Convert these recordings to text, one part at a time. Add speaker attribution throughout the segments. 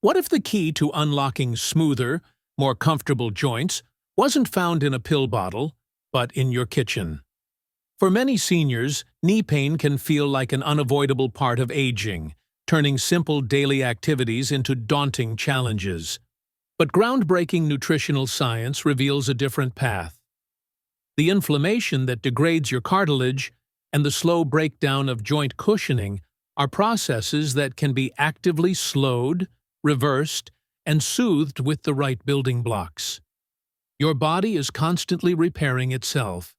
Speaker 1: What if the key to unlocking smoother, more comfortable joints wasn't found in a pill bottle, but in your kitchen? For many seniors, knee pain can feel like an unavoidable part of aging, turning simple daily activities into daunting challenges. But groundbreaking nutritional science reveals a different path. The inflammation that degrades your cartilage and the slow breakdown of joint cushioning are processes that can be actively slowed, reversed, and soothed with the right building blocks. Your body is constantly repairing itself,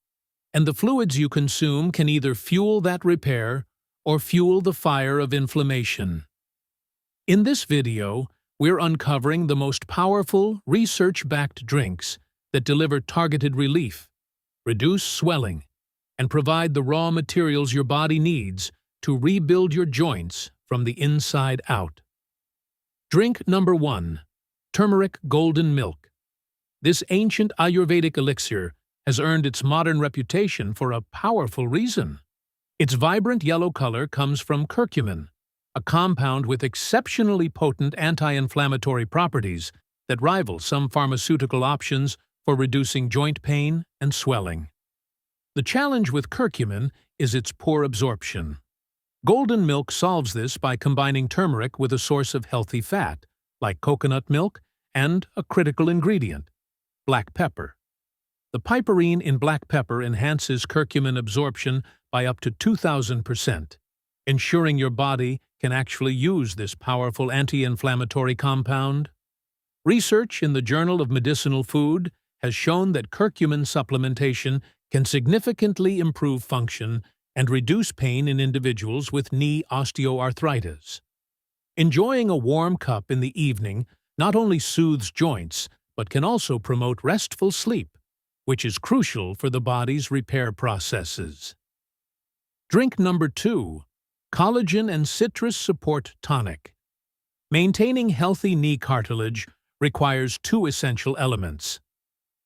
Speaker 1: and the fluids you consume can either fuel that repair or fuel the fire of inflammation. In this video, we're uncovering the most powerful, research-backed drinks that deliver targeted relief, reduce swelling, and provide the raw materials your body needs to rebuild your joints from the inside out. Drink number 1. Turmeric Golden Milk. This ancient Ayurvedic elixir has earned its modern reputation for a powerful reason. Its vibrant yellow color comes from curcumin, a compound with exceptionally potent anti-inflammatory properties that rival some pharmaceutical options for reducing joint pain and swelling. The challenge with curcumin is its poor absorption. Golden milk solves this by combining turmeric with a source of healthy fat, like coconut milk, and a critical ingredient, black pepper. The piperine in black pepper enhances curcumin absorption by up to 2,000%, ensuring your body can actually use this powerful anti-inflammatory compound. Research in the Journal of Medicinal Food has shown that curcumin supplementation can significantly improve function and reduce pain in individuals with knee osteoarthritis. Enjoying a warm cup in the evening not only soothes joints, but can also promote restful sleep, which is crucial for the body's repair processes. Drink number 2. Collagen and Citrus Support Tonic. Maintaining healthy knee cartilage requires 2 essential elements: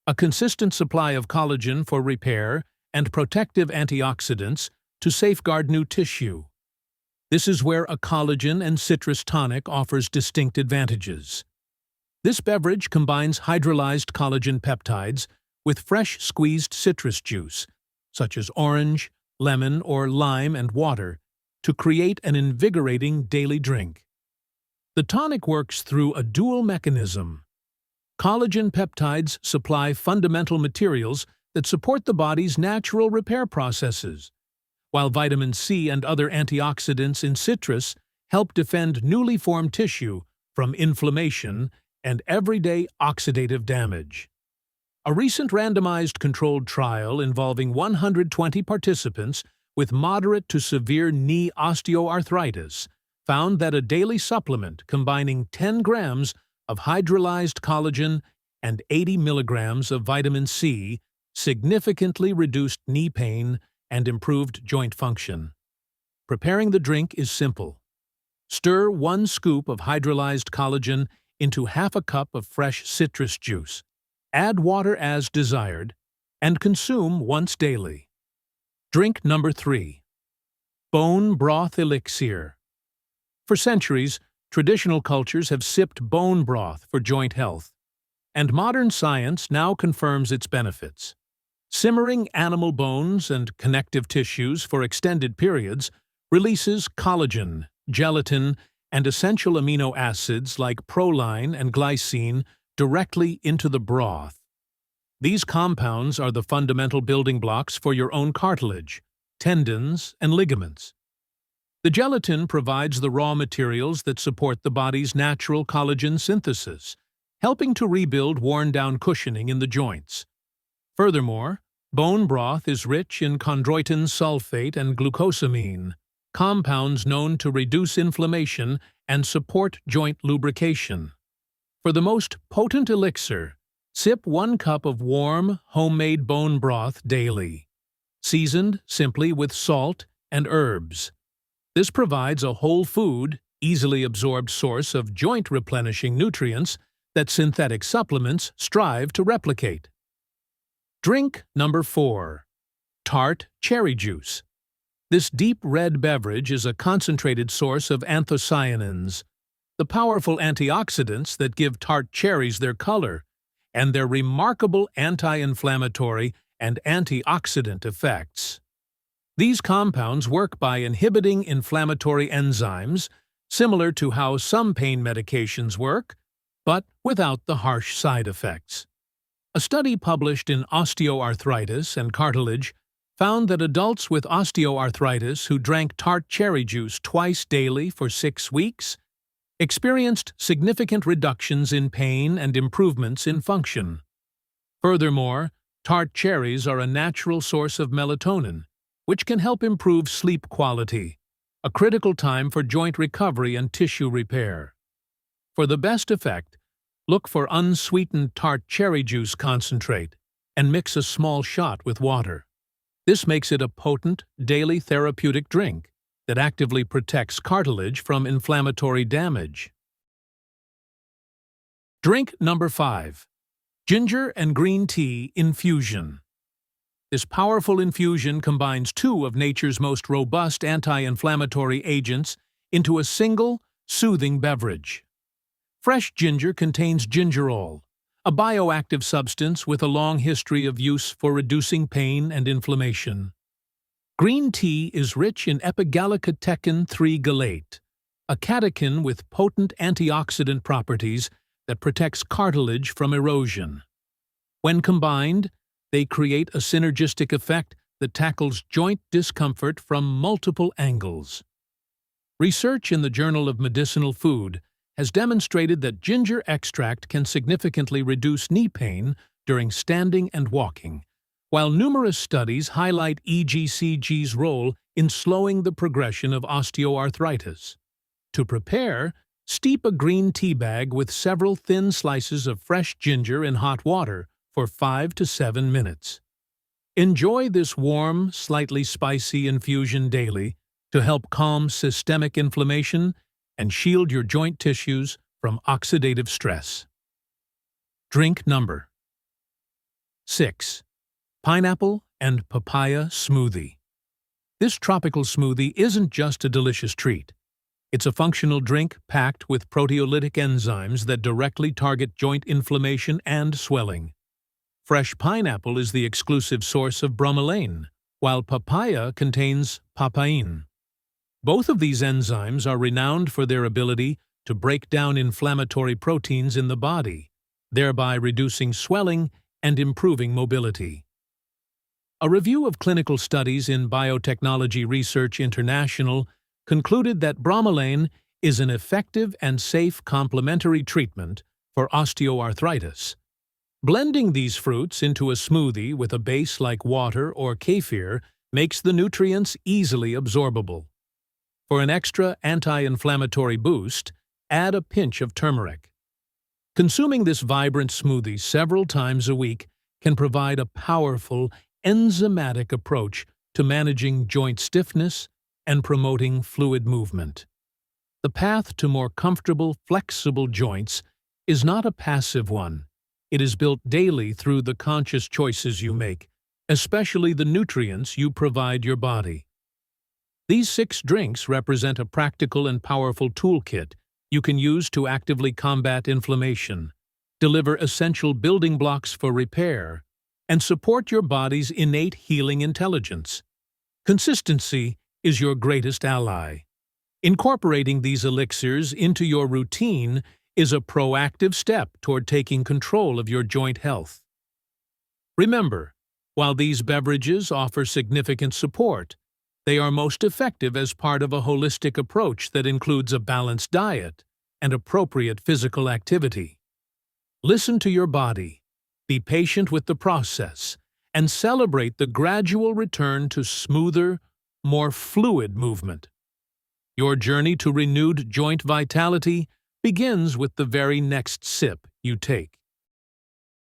Speaker 1: a consistent supply of collagen for repair and protective antioxidants to safeguard new tissue. This is where a collagen and citrus tonic offers distinct advantages. This beverage combines hydrolyzed collagen peptides with fresh squeezed citrus juice, such as orange, lemon, or lime and water, to create an invigorating daily drink. The tonic works through a dual mechanism. Collagen peptides supply fundamental materials that support the body's natural repair processes, while vitamin C and other antioxidants in citrus help defend newly formed tissue from inflammation and everyday oxidative damage. A recent randomized controlled trial involving 120 participants with moderate to severe knee osteoarthritis found that a daily supplement combining 10 grams of hydrolyzed collagen and 80 milligrams of vitamin C significantly reduced knee pain and improved joint function. Preparing the drink is simple. Stir 1 scoop of hydrolyzed collagen into half a cup of fresh citrus juice. Add water as desired, and consume once daily. Drink number 3. Bone Broth Elixir. For centuries, traditional cultures have sipped bone broth for joint health, and modern science now confirms its benefits. Simmering animal bones and connective tissues for extended periods releases collagen, gelatin, and essential amino acids like proline and glycine directly into the broth. These compounds are the fundamental building blocks for your own cartilage, tendons, and ligaments. The gelatin provides the raw materials that support the body's natural collagen synthesis, helping to rebuild worn-down cushioning in the joints. Furthermore, bone broth is rich in chondroitin sulfate and glucosamine, compounds known to reduce inflammation and support joint lubrication. For the most potent elixir, sip 1 cup of warm, homemade bone broth daily, seasoned simply with salt and herbs. This provides a whole food, easily absorbed source of joint-replenishing nutrients that synthetic supplements strive to replicate. Drink number 4. Tart Cherry Juice. This deep red beverage is a concentrated source of anthocyanins, the powerful antioxidants that give tart cherries their color, and their remarkable anti-inflammatory and antioxidant effects. These compounds work by inhibiting inflammatory enzymes, similar to how some pain medications work, but without the harsh side effects. A study published in Osteoarthritis and Cartilage found that adults with osteoarthritis who drank tart cherry juice twice daily for 6 weeks experienced significant reductions in pain and improvements in function. Furthermore, tart cherries are a natural source of melatonin, which can help improve sleep quality, a critical time for joint recovery and tissue repair. For the best effect, look for unsweetened tart cherry juice concentrate and mix a small shot with water. This makes it a potent, daily therapeutic drink that actively protects cartilage from inflammatory damage. Drink number 5. Ginger and green tea infusion. This powerful infusion combines 2 of nature's most robust anti-inflammatory agents into a single, soothing beverage. Fresh ginger contains gingerol, a bioactive substance with a long history of use for reducing pain and inflammation. Green tea is rich in epigallocatechin-3 gallate, a catechin with potent antioxidant properties that protects cartilage from erosion. When combined, they create a synergistic effect that tackles joint discomfort from multiple angles. Research in the Journal of Medicinal Food has demonstrated that ginger extract can significantly reduce knee pain during standing and walking, while numerous studies highlight EGCG's role in slowing the progression of osteoarthritis. To prepare, steep a green tea bag with several thin slices of fresh ginger in hot water for 5 to 7 minutes. Enjoy this warm, slightly spicy infusion daily to help calm systemic inflammation and shield your joint tissues from oxidative stress. Drink number 6. Pineapple and papaya smoothie. This tropical smoothie isn't just a delicious treat. It's a functional drink packed with proteolytic enzymes that directly target joint inflammation and swelling. Fresh pineapple is the exclusive source of bromelain, while papaya contains papain. Both of these enzymes are renowned for their ability to break down inflammatory proteins in the body, thereby reducing swelling and improving mobility. A review of clinical studies in Biotechnology Research International concluded that bromelain is an effective and safe complementary treatment for osteoarthritis. Blending these fruits into a smoothie with a base like water or kefir makes the nutrients easily absorbable. For an extra anti-inflammatory boost, add a pinch of turmeric. Consuming this vibrant smoothie several times a week can provide a powerful, enzymatic approach to managing joint stiffness and promoting fluid movement. The path to more comfortable, flexible joints is not a passive one. It is built daily through the conscious choices you make, especially the nutrients you provide your body. These 6 drinks represent a practical and powerful toolkit you can use to actively combat inflammation, deliver essential building blocks for repair, and support your body's innate healing intelligence. Consistency is your greatest ally. Incorporating these elixirs into your routine is a proactive step toward taking control of your joint health. Remember, while these beverages offer significant support, they are most effective as part of a holistic approach that includes a balanced diet and appropriate physical activity. Listen to your body, be patient with the process, and celebrate the gradual return to smoother, more fluid movement. Your journey to renewed joint vitality begins with the very next sip you take.